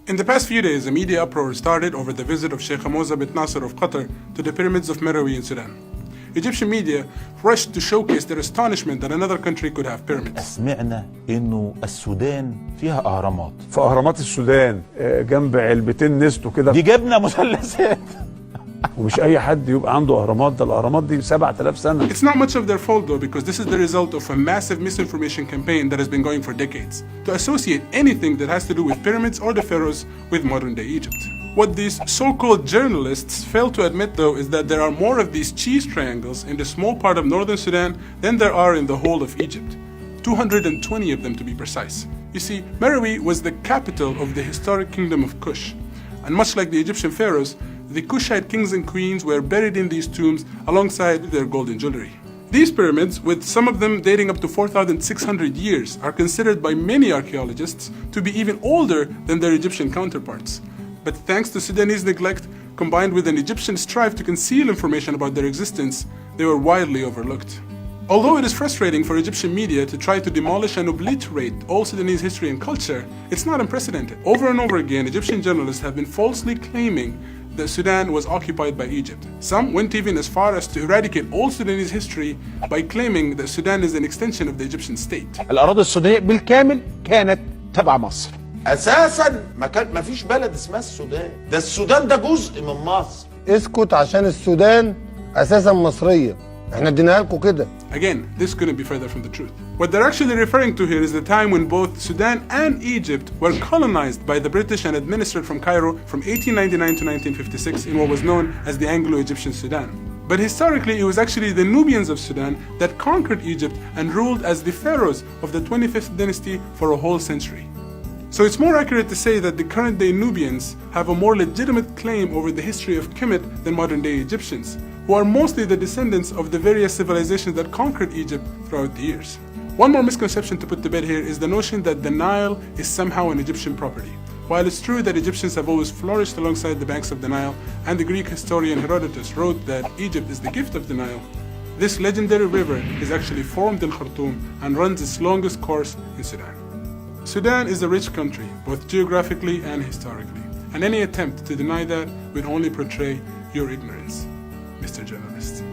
In the past few days, a media uproar started over the visit of Sheikh Hamza bin Nasser of Qatar to the pyramids of Meroe in Sudan. Egyptian media rushed to showcase their astonishment that another country could have pyramids. سمعنا إنه السودان فيها أهرامات. في أهرامات السودان جنب علبتين نستو كده. دي جبنا مثلثات. ومش أي حد يبقى عنده أهرامات، ده الأهرامات دي 7000 سنة. It's not much of their fault though, because this is the result of a massive misinformation campaign that has been going for decades to associate anything that has to do with pyramids or the pharaohs with modern-day Egypt. What these so-called journalists fail to admit though is that there are more of these cheese triangles in the small part of northern Sudan than there are in the whole of Egypt. 220 of them to be precise. You see, Meroe was the capital of the historic kingdom of Kush. And much like the Egyptian pharaohs, the Kushite kings and queens were buried in these tombs alongside their golden jewelry. These pyramids, with some of them dating up to 4,600 years, are considered by many archaeologists to be even older than their Egyptian counterparts. But thanks to Sudanese neglect, combined with an Egyptian strive to conceal information about their existence, they were widely overlooked. Although it is frustrating for Egyptian media to try to demolish and obliterate all Sudanese history and culture, it's not unprecedented. Over and over again, Egyptian journalists have been falsely claiming that Sudan was occupied by Egypt. Some went even as far as to eradicate all Sudanese history by claiming that Sudan is an extension of the Egyptian state. الأراضي السودانية بالكامل كانت تبع مصر. اساسا ما فيش بلد اسمها السودان، ده السودان ده جزء من مصر. اسكت عشان السودان اساسا مصريه، احنا اديناها لكم كده. Again, this couldn't be further from the truth. What they're actually referring to here is the time when both Sudan and Egypt were colonized by the British and administered from Cairo from 1899 to 1956 in what was known as the Anglo-Egyptian Sudan. But historically, it was actually the Nubians of Sudan that conquered Egypt and ruled as the pharaohs of the 25th dynasty for a whole century. So it's more accurate to say that the current-day Nubians have a more legitimate claim over the history of Kemet than modern-day Egyptians, who are mostly the descendants of the various civilizations that conquered Egypt throughout the years. One more misconception to put to bed here is the notion that the Nile is somehow an Egyptian property. While it's true that Egyptians have always flourished alongside the banks of the Nile, and the Greek historian Herodotus wrote that Egypt is the gift of the Nile, this legendary river is actually formed in Khartoum and runs its longest course in Sudan. Sudan is a rich country, both geographically and historically, and any attempt to deny that would only portray your ignorance, Mr. Journalist.